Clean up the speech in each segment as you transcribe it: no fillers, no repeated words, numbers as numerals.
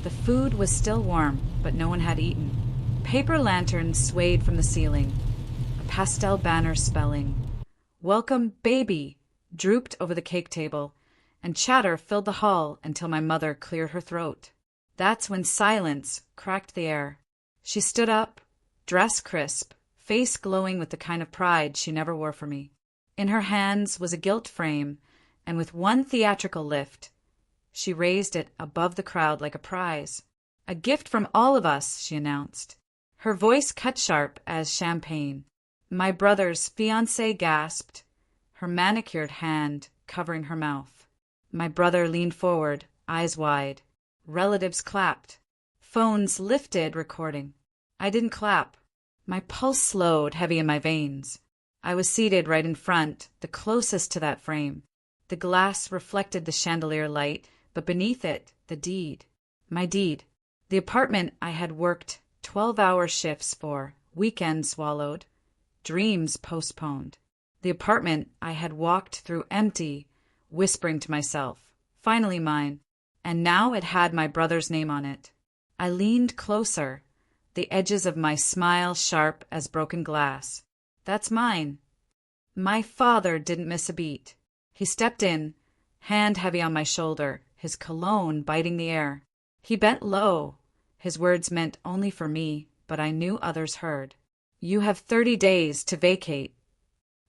The food was still warm, but no one had eaten. Paper lanterns swayed from the ceiling. A pastel banner spelling, "Welcome, baby," drooped over the cake table, and chatter filled the hall until my mother cleared her throat. That's when silence cracked the air. She stood up, dress crisp, face glowing with the kind of pride she never wore for me. In her hands was a gilt frame, and with one theatrical lift, she raised it above the crowd like a prize. "A gift from all of us," she announced. Her voice cut sharp as champagne. My brother's fiancée gasped, her manicured hand covering her mouth. My brother leaned forward, eyes wide. Relatives clapped. Phones lifted, recording. I didn't clap. My pulse slowed, heavy in my veins. I was seated right in front, the closest to that frame. The glass reflected the chandelier light, but beneath it, the deed. My deed. The apartment I had worked 12-hour shifts for, weekends swallowed, dreams postponed. The apartment I had walked through empty, whispering to myself, finally mine, and now it had my brother's name on it. I leaned closer, the edges of my smile sharp as broken glass. "That's mine." My father didn't miss a beat. He stepped in, hand heavy on my shoulder, his cologne biting the air. He bent low. His words meant only for me, but I knew others heard. "You have 30 days to vacate."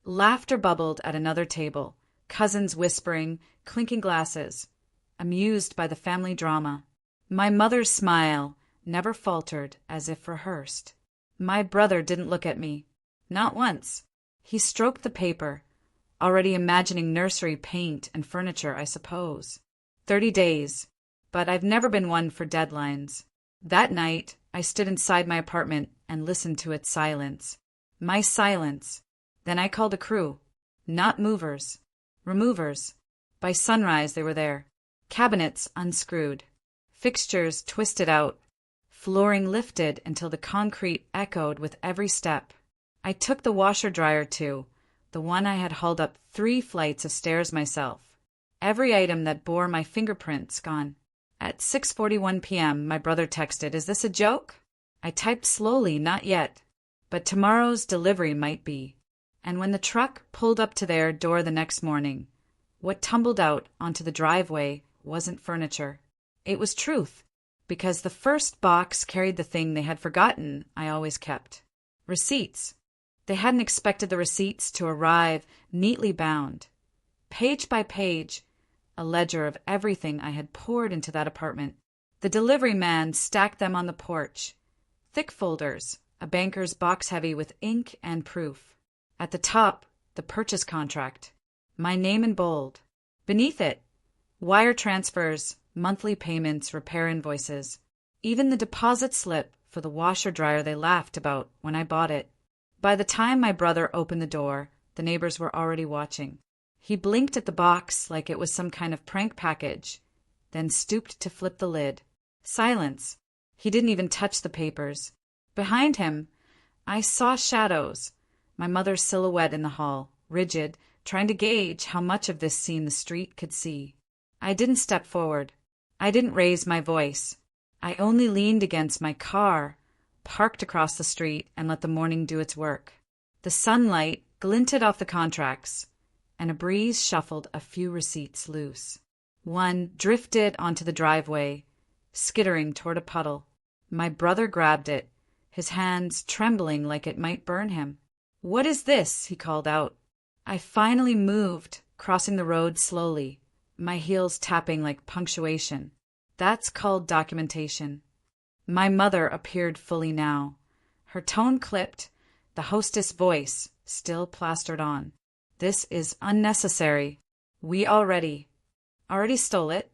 Laughter bubbled at another table, cousins whispering, clinking glasses, amused by the family drama. My mother's smile never faltered, as if rehearsed. My brother didn't look at me. Not once. He stroked the paper, already imagining nursery paint and furniture, I suppose. 30 days. But I've never been one for deadlines. That night, I stood inside my apartment and listened to its silence. My silence. Then I called a crew. Not movers. Removers. By sunrise they were there. Cabinets unscrewed. Fixtures twisted out. Flooring lifted until the concrete echoed with every step. I took the washer-dryer too, the one I had hauled up 3 flights of stairs myself. Every item that bore my fingerprints gone. At 6:41 p.m., my brother texted, "Is this a joke?" I typed slowly, "Not yet. But tomorrow's delivery might be." And when the truck pulled up to their door the next morning, what tumbled out onto the driveway wasn't furniture. It was truth, because the first box carried the thing they had forgotten I always kept. Receipts. They hadn't expected the receipts to arrive neatly bound. Page by page, a ledger of everything I had poured into that apartment. The delivery man stacked them on the porch. Thick folders, a banker's box heavy with ink and proof. At the top, the purchase contract. My name in bold. Beneath it, wire transfers, monthly payments, repair invoices. Even the deposit slip for the washer-dryer they laughed about when I bought it. By the time my brother opened the door, the neighbors were already watching. He blinked at the box like it was some kind of prank package, then stooped to flip the lid. Silence. He didn't even touch the papers. Behind him, I saw shadows. My mother's silhouette in the hall, rigid, trying to gauge how much of this scene the street could see. I didn't step forward. I didn't raise my voice. I only leaned against my car, parked across the street, and let the morning do its work. The sunlight glinted off the contracts, and a breeze shuffled a few receipts loose. One drifted onto the driveway, skittering toward a puddle. My brother grabbed it, his hands trembling like it might burn him. "What is this?" he called out. I finally moved, crossing the road slowly, my heels tapping like punctuation. That's called documentation. My mother appeared fully now. Her tone clipped, the hostess voice still plastered on. "This is unnecessary. We already stole it."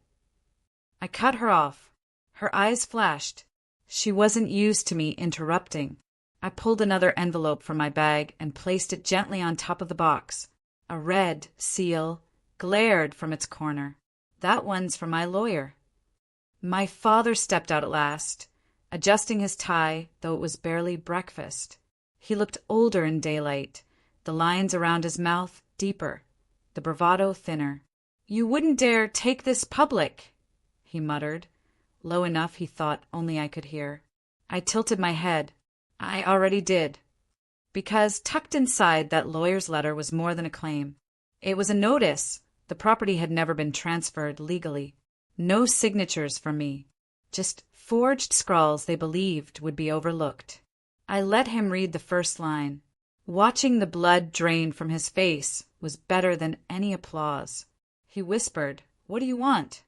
I cut her off. Her eyes flashed. She wasn't used to me interrupting. I pulled another envelope from my bag and placed it gently on top of the box. A red seal glared from its corner. "That one's for my lawyer." My father stepped out at last, adjusting his tie, though it was barely breakfast. He looked older in daylight, the lines around his mouth deeper, the bravado thinner. "You wouldn't dare take this public," he muttered, low enough he thought only I could hear. I tilted my head. I already did. Because tucked inside that lawyer's letter was more than a claim. It was a notice. The property had never been transferred legally. No signatures from me. Just forged scrawls they believed would be overlooked. I let him read the first line. Watching the blood drain from his face was better than any applause. He whispered, "What do you want?"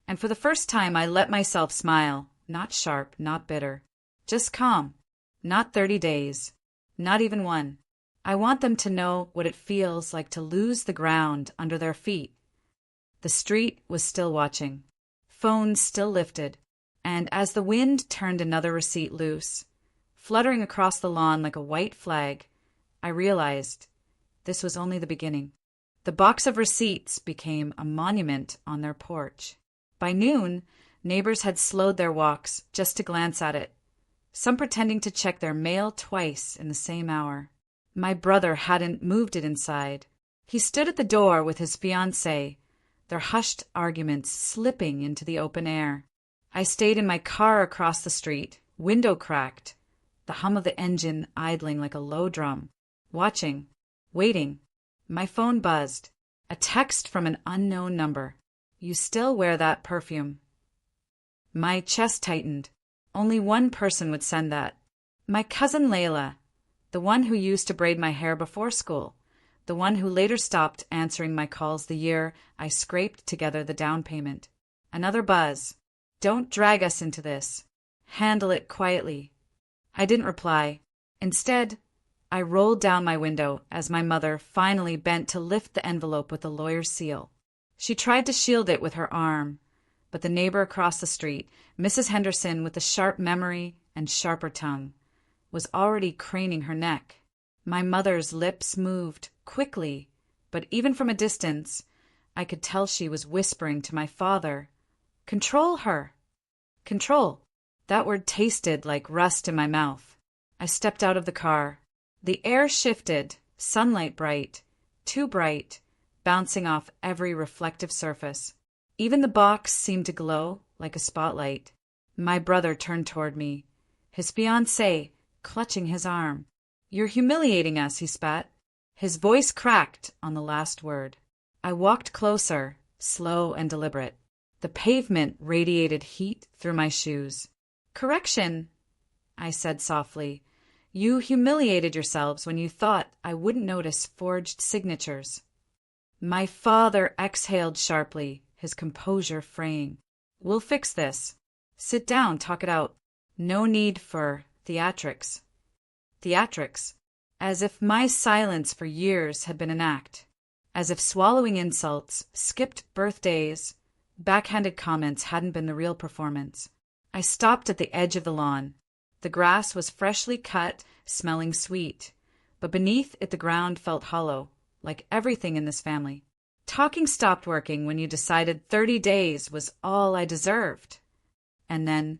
And for the first time I let myself smile, not sharp, not bitter. Just calm. Not 30 days. Not even one. I want them to know what it feels like to lose the ground under their feet. The street was still watching. Phones still lifted. And as the wind turned another receipt loose, fluttering across the lawn like a white flag, I realized this was only the beginning. The box of receipts became a monument on their porch. By noon, neighbors had slowed their walks just to glance at it, some pretending to check their mail twice in the same hour. My brother hadn't moved it inside. He stood at the door with his fiancée, their hushed arguments slipping into the open air. I stayed in my car across the street, window cracked, the hum of the engine idling like a low drum, watching, waiting. My phone buzzed. A text from an unknown number. "You still wear that perfume." My chest tightened. Only one person would send that. My cousin Layla, the one who used to braid my hair before school, the one who later stopped answering my calls the year I scraped together the down payment. Another buzz. "Don't drag us into this. Handle it quietly." I didn't reply. Instead, I rolled down my window as my mother finally bent to lift the envelope with the lawyer's seal. She tried to shield it with her arm, but the neighbor across the street, Mrs. Henderson with the sharp memory and sharper tongue, was already craning her neck. My mother's lips moved quickly, but even from a distance, I could tell she was whispering to my father, "Control her." Control. That word tasted like rust in my mouth. I stepped out of the car. The air shifted, sunlight bright, too bright, bouncing off every reflective surface. Even the box seemed to glow like a spotlight. My brother turned toward me, his fiancée clutching his arm. "You're humiliating us," he spat. His voice cracked on the last word. I walked closer, slow and deliberate. The pavement radiated heat through my shoes. "Correction," I said softly. "You humiliated yourselves when you thought I wouldn't notice forged signatures." My father exhaled sharply, his composure fraying. "We'll fix this. Sit down, talk it out. No need for theatrics." Theatrics. As if my silence for years had been an act. As if swallowing insults, skipped birthdays, backhanded comments hadn't been the real performance. I stopped at the edge of the lawn. The grass was freshly cut, smelling sweet, but beneath it the ground felt hollow, like everything in this family. Talking stopped working when you decided 30 days was all I deserved. And then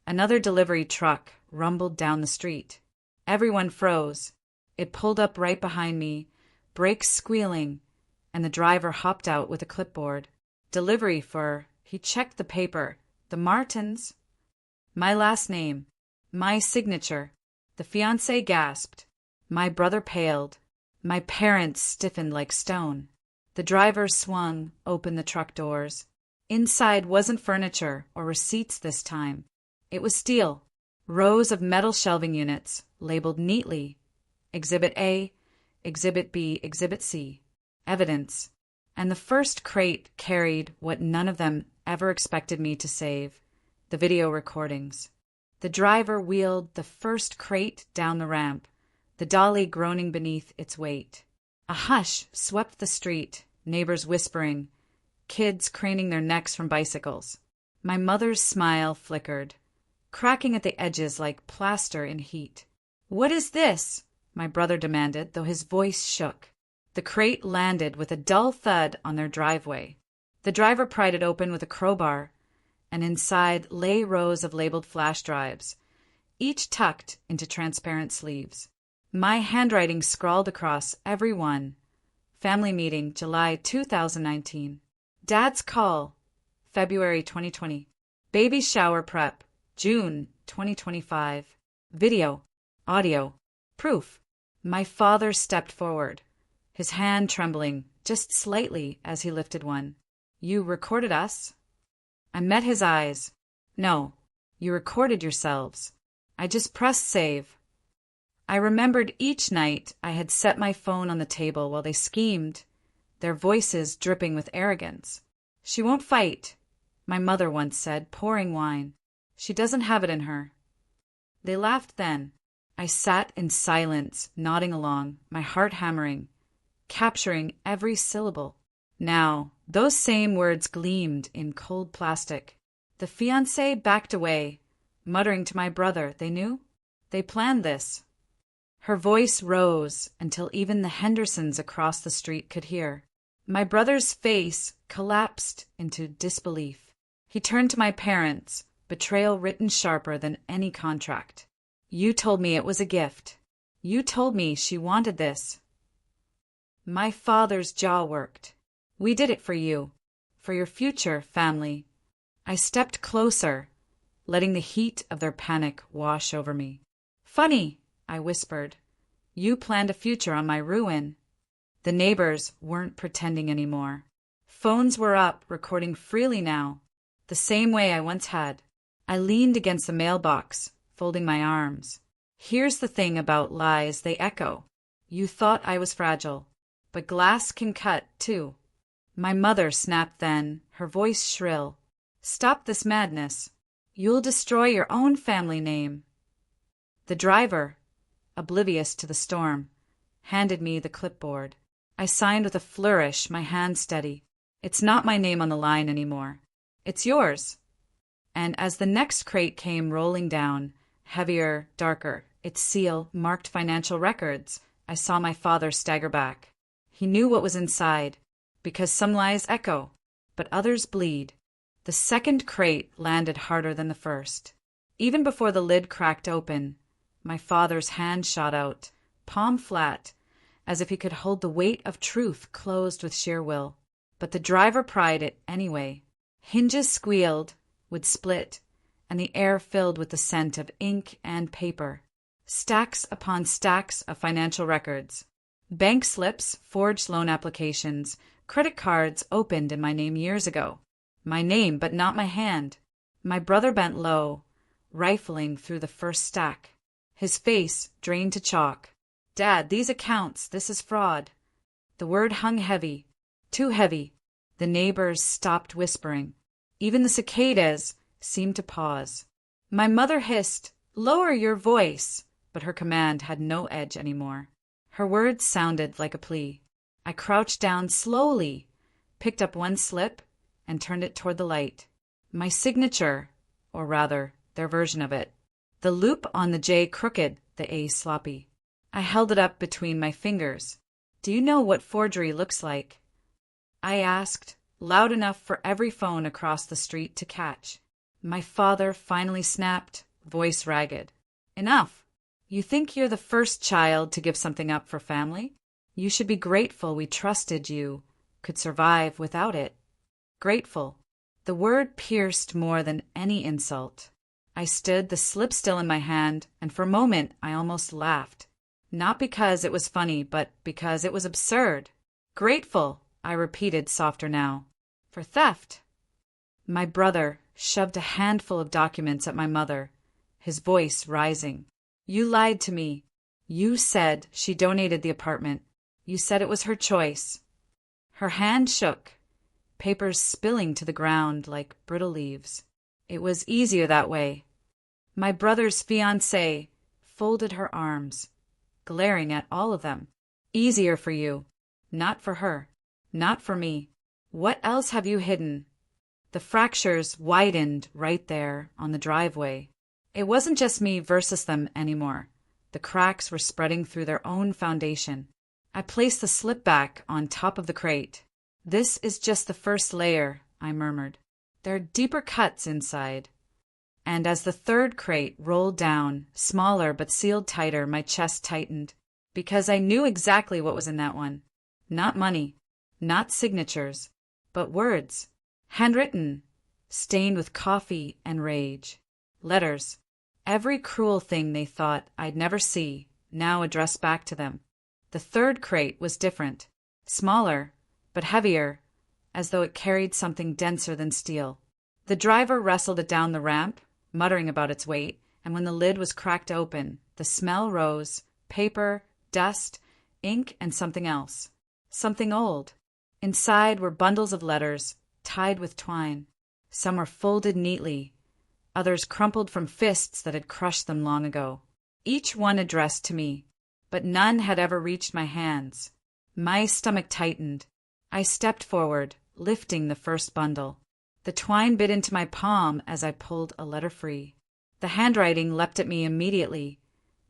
another delivery truck rumbled down the street. Everyone froze. It pulled up right behind me, brakes squealing, and the driver hopped out with a clipboard. Delivery for, he checked the paper, the Martins. My last name. My signature. The fiancé gasped. My brother paled. My parents stiffened like stone. The driver swung open the truck doors. Inside wasn't furniture or receipts this time. It was steel. Rows of metal shelving units, labeled neatly. Exhibit A, Exhibit B, Exhibit C. Evidence. And the first crate carried what none of them ever expected me to save. The video recordings. The driver wheeled the first crate down the ramp, the dolly groaning beneath its weight. A hush swept the street, neighbors whispering, kids craning their necks from bicycles. My mother's smile flickered, cracking at the edges like plaster in heat. "What is this?" my brother demanded, though his voice shook. The crate landed with a dull thud on their driveway. The driver pried it open with a crowbar, and inside lay rows of labeled flash drives, each tucked into transparent sleeves. My handwriting scrawled across every one. Family meeting, July 2019. Dad's call, February 2020. Baby shower prep, June 2025. Video, audio, proof. My father stepped forward, his hand trembling just slightly as he lifted one. You recorded us? I met his eyes. No, you recorded yourselves. I just pressed save. I remembered each night I had set my phone on the table while they schemed, their voices dripping with arrogance. She won't fight, my mother once said, pouring wine. She doesn't have it in her. They laughed then. I sat in silence, nodding along, my heart hammering, capturing every syllable. Now, those same words gleamed in cold plastic. The fiancé backed away, muttering to my brother, they knew? They planned this. Her voice rose until even the Hendersons across the street could hear. My brother's face collapsed into disbelief. He turned to my parents, betrayal written sharper than any contract. You told me it was a gift. You told me she wanted this. My father's jaw worked. We did it for you, for your future family. I stepped closer, letting the heat of their panic wash over me. Funny, I whispered. You planned a future on my ruin. The neighbors weren't pretending anymore. Phones were up, recording freely now, the same way I once had. I leaned against the mailbox, folding my arms. Here's the thing about lies, they echo. You thought I was fragile, but glass can cut, too. My mother snapped then, her voice shrill. Stop this madness. You'll destroy your own family name. The driver, oblivious to the storm, handed me the clipboard. I signed with a flourish, my hand steady. It's not my name on the line anymore. It's yours. And as the next crate came rolling down, heavier, darker, its seal marked financial records, I saw my father stagger back. He knew what was inside, because some lies echo, but others bleed. The second crate landed harder than the first. Even before the lid cracked open, my father's hand shot out, palm flat, as if he could hold the weight of truth closed with sheer will. But the driver pried it anyway. Hinges squealed, would split, and the air filled with the scent of ink and paper. Stacks upon stacks of financial records. Bank slips, forged loan applications, credit cards opened in my name years ago. My name, but not my hand. My brother bent low, rifling through the first stack. His face drained to chalk. Dad, these accounts, this is fraud. The word hung heavy, too heavy. The neighbors stopped whispering. Even the cicadas seemed to pause. My mother hissed, "Lower your voice," but her command had no edge anymore. Her words sounded like a plea. I crouched down slowly, picked up one slip, and turned it toward the light. My signature, or rather, their version of it. The loop on the J crooked, the A sloppy. I held it up between my fingers. Do you know what forgery looks like? I asked, loud enough for every phone across the street to catch. My father finally snapped, voice ragged. Enough. You think you're the first child to give something up for family? You should be grateful we trusted you, could survive without it. Grateful. The word pierced more than any insult. I stood, the slip still in my hand, and for a moment I almost laughed. Not because it was funny, but because it was absurd. Grateful, I repeated softer now. For theft. My brother shoved a handful of documents at my mother, his voice rising. You lied to me. You said she donated the apartment. You said it was her choice. Her hand shook, papers spilling to the ground like brittle leaves. It was easier that way. My brother's fiancée folded her arms, glaring at all of them. Easier for you. Not for her. Not for me. What else have you hidden? The fractures widened right there on the driveway. It wasn't just me versus them anymore. The cracks were spreading through their own foundation. I placed the slip back on top of the crate. This is just the first layer, I murmured. There are deeper cuts inside. And as the third crate rolled down, smaller but sealed tighter, my chest tightened. Because I knew exactly what was in that one. Not money, not signatures, but words. Handwritten, stained with coffee and rage. Letters. Every cruel thing they thought I'd never see, now addressed back to them. The third crate was different. Smaller, but heavier, as though it carried something denser than steel. The driver wrestled it down the ramp, muttering about its weight, and when the lid was cracked open, the smell rose: paper, dust, ink, and something else. Something old. Inside were bundles of letters, tied with twine. Some were folded neatly, others crumpled from fists that had crushed them long ago. Each one addressed to me, but none had ever reached my hands. My stomach tightened. I stepped forward, lifting the first bundle. The twine bit into my palm as I pulled a letter free. The handwriting leapt at me immediately,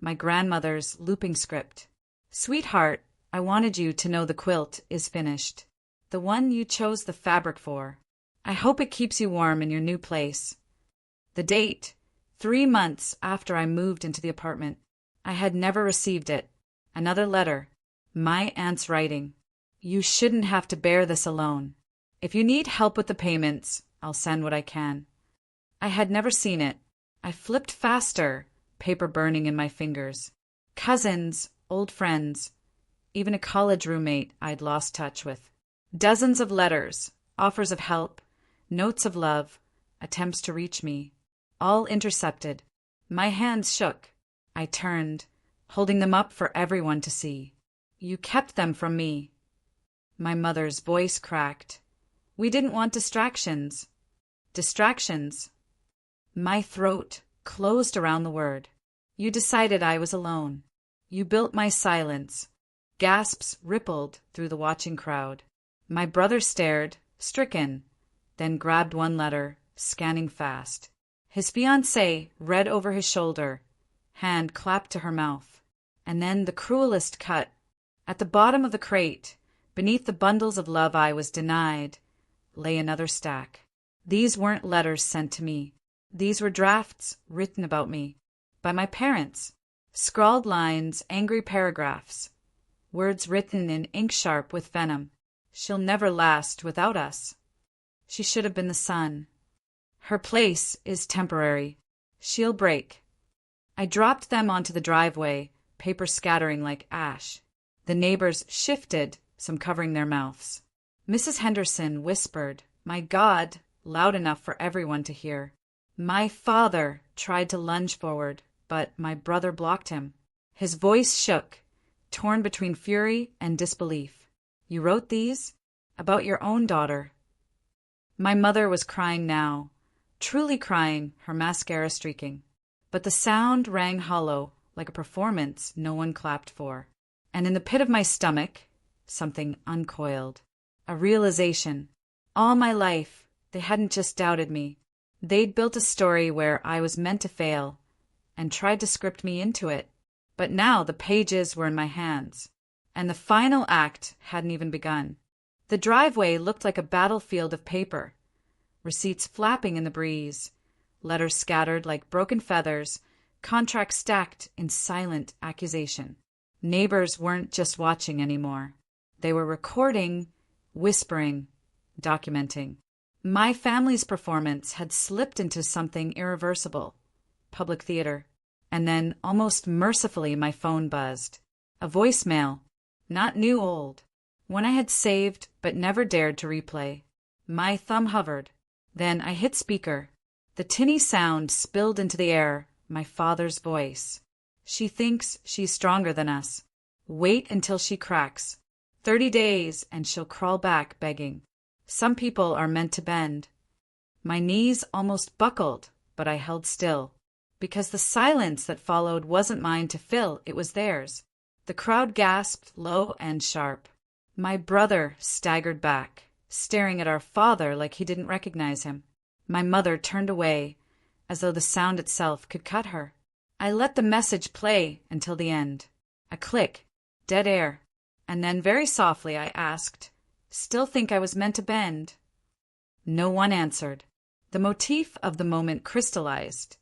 my grandmother's looping script. "Sweetheart, I wanted you to know the quilt is finished. The one you chose the fabric for. I hope it keeps you warm in your new place." The date: 3 months after I moved into the apartment. I had never received it. Another letter. My aunt's writing. "You shouldn't have to bear this alone. If you need help with the payments, I'll send what I can." I had never seen it. I flipped faster, paper burning in my fingers. Cousins, old friends, even a college roommate I'd lost touch with. Dozens of letters, offers of help, notes of love, attempts to reach me. All intercepted. My hands shook. I turned, holding them up for everyone to see. "You kept them from me." My mother's voice cracked. "We didn't want distractions." Distractions. My throat closed around the word. "You decided I was alone. You built my silence." Gasps rippled through the watching crowd. My brother stared, stricken, then grabbed one letter, scanning fast. His fiancée read over his shoulder, hand clapped to her mouth. And then the cruelest cut. At the bottom of the crate, beneath the bundles of love I was denied, lay another stack. These weren't letters sent to me. These were drafts written about me. By my parents. Scrawled lines, angry paragraphs. Words written in ink sharp with venom. "She'll never last without us. She should have been the sun. Her place is temporary. She'll break." I dropped them onto the driveway, paper scattering like ash. The neighbors shifted, some covering their mouths. Mrs. Henderson whispered, "My God," loud enough for everyone to hear. My father tried to lunge forward, but my brother blocked him. His voice shook, torn between fury and disbelief. "You wrote these? About your own daughter?" My mother was crying now, truly crying, her mascara streaking. But the sound rang hollow, like a performance no one clapped for. And in the pit of my stomach, something uncoiled. A realization. All my life, they hadn't just doubted me. They'd built a story where I was meant to fail, and tried to script me into it. But now the pages were in my hands, and the final act hadn't even begun. The driveway looked like a battlefield of paper. Receipts flapping in the breeze, letters scattered like broken feathers, contracts stacked in silent accusation. Neighbors weren't just watching anymore. They were recording, whispering, documenting. My family's performance had slipped into something irreversible. Public theater. And then, almost mercifully, my phone buzzed. A voicemail. Not new old. One I had saved but never dared to replay. My thumb hovered. Then I hit speaker. The tinny sound spilled into the air, my father's voice. "She thinks she's stronger than us. Wait until she cracks. 30 days and she'll crawl back begging. Some people are meant to bend." My knees almost buckled, but I held still. Because the silence that followed wasn't mine to fill, it was theirs. The crowd gasped low and sharp. My brother staggered back, staring at our father like he didn't recognize him. My mother turned away, as though the sound itself could cut her. I let the message play until the end. A click, dead air, and then very softly I asked, "Still think I was meant to bend?" No one answered. The motif of the moment crystallized.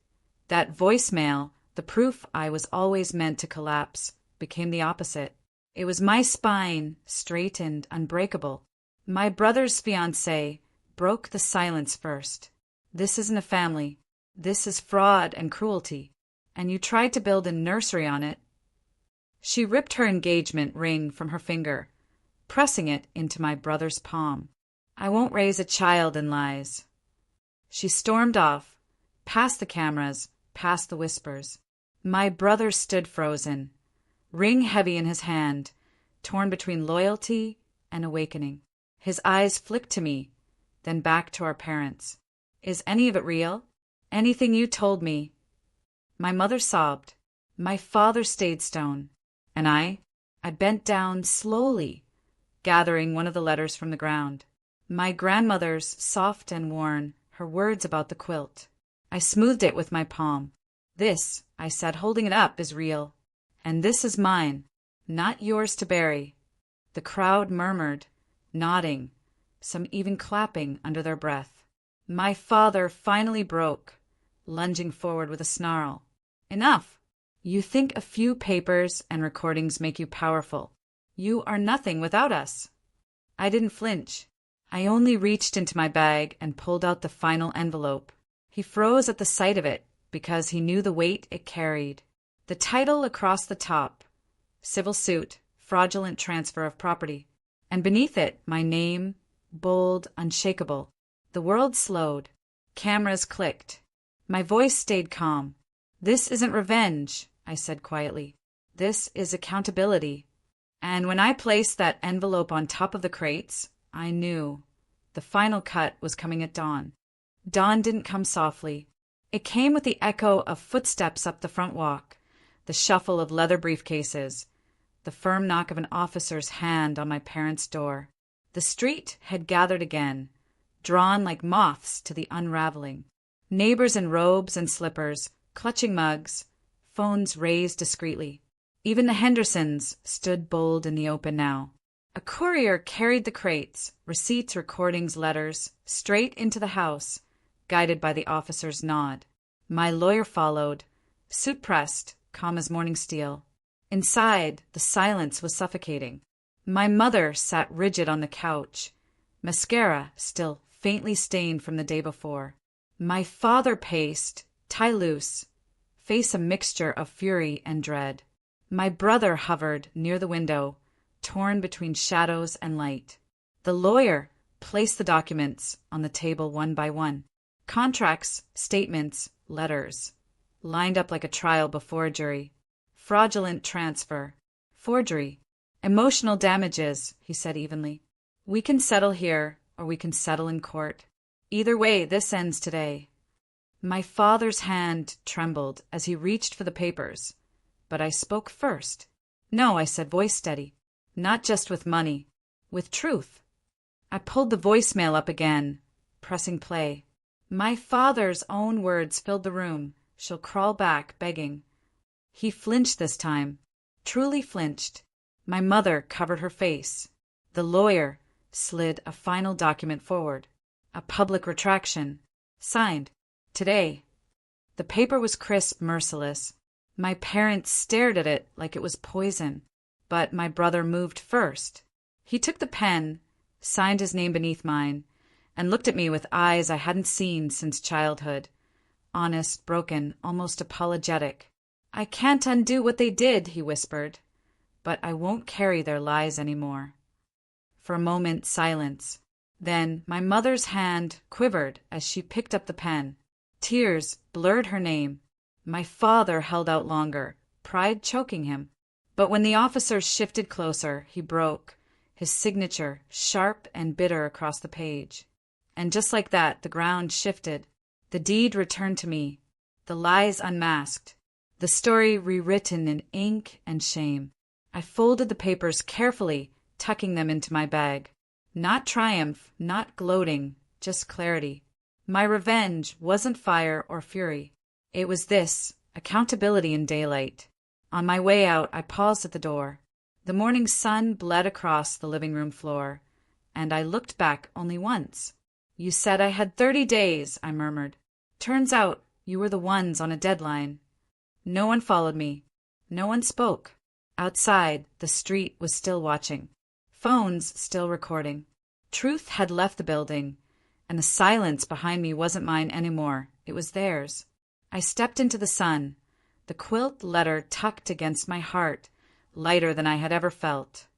That voicemail, the proof I was always meant to collapse, became the opposite. It was my spine, straight and unbreakable. My brother's fiancée broke the silence first. This isn't a family. This is fraud and cruelty. And you tried to build a nursery on it." She ripped her engagement ring from her finger, pressing it into my brother's palm. "I won't raise a child in lies." She stormed off, past the cameras, past the whispers. My brother stood frozen, ring heavy in his hand, torn between loyalty and awakening. His eyes flicked to me, then back to our parents. "Is any of it real? Anything you told me?" My mother sobbed. My father stayed stone. And I bent down slowly, gathering one of the letters from the ground. My grandmother's, soft and worn, her words about the quilt. I smoothed it with my palm. "This," I said, holding it up, "is real. And this is mine, not yours to bury." The crowd murmured, nodding, some even clapping under their breath. My father finally broke, lunging forward with a snarl. "Enough! You think a few papers and recordings make you powerful. You are nothing without us." I didn't flinch. I only reached into my bag and pulled out the final envelope. He froze at the sight of it because he knew the weight it carried. The title across the top, "Civil Suit, Fraudulent Transfer of Property." And beneath it, my name, bold, unshakable. The world slowed. Cameras clicked. My voice stayed calm. "This isn't revenge," I said quietly. "This is accountability." And when I placed that envelope on top of the crates, I knew the final cut was coming at dawn. Dawn didn't come softly. It came with the echo of footsteps up the front walk, the shuffle of leather briefcases, the firm knock of an officer's hand on my parents' door. The street had gathered again, drawn like moths to the unraveling. Neighbors in robes and slippers, clutching mugs, phones raised discreetly. Even the Hendersons stood bold in the open now. A courier carried the crates, receipts, recordings, letters, straight into the house, guided by the officer's nod. My lawyer followed, suit pressed, calm as morning steel. Inside, the silence was suffocating. My mother sat rigid on the couch, mascara still faintly stained from the day before. My father paced, tie loose, face a mixture of fury and dread. My brother hovered near the window, torn between shadows and light. The lawyer placed the documents on the table one by one. Contracts, statements, letters, lined up like a trial before a jury. Fraudulent transfer, forgery, emotional damages, he said evenly. "We can settle here, or we can settle in court. Either way, this ends today." My father's hand trembled as he reached for the papers, but I spoke first. "No," I said, voice steady. "Not just with money, with truth." I pulled the voicemail up again, pressing play. My father's own words filled the room. "She'll crawl back, begging." He flinched this time, truly flinched. My mother covered her face. The lawyer slid a final document forward, a public retraction, signed, "Today." The paper was crisp, merciless. My parents stared at it like it was poison, but my brother moved first. He took the pen, signed his name beneath mine, and looked at me with eyes I hadn't seen since childhood. Honest, broken, almost apologetic. "I can't undo what they did," he whispered, "but I won't carry their lies anymore." For a moment, silence. Then my mother's hand quivered as she picked up the pen. Tears blurred her name. My father held out longer, pride choking him. But when the officers shifted closer, he broke, his signature sharp and bitter across the page. And just like that, the ground shifted. The deed returned to me, the lies unmasked, the story rewritten in ink and shame. I folded the papers carefully, tucking them into my bag. Not triumph, not gloating, just clarity. My revenge wasn't fire or fury. It was this, accountability in daylight. On my way out, I paused at the door. The morning sun bled across the living room floor, and I looked back only once. "You said I had 30 days, I murmured. "Turns out you were the ones on a deadline." No one followed me. No one spoke. Outside, the street was still watching. Phones still recording. Truth had left the building, and the silence behind me wasn't mine anymore. It was theirs. I stepped into the sun, the quilt letter tucked against my heart, lighter than I had ever felt.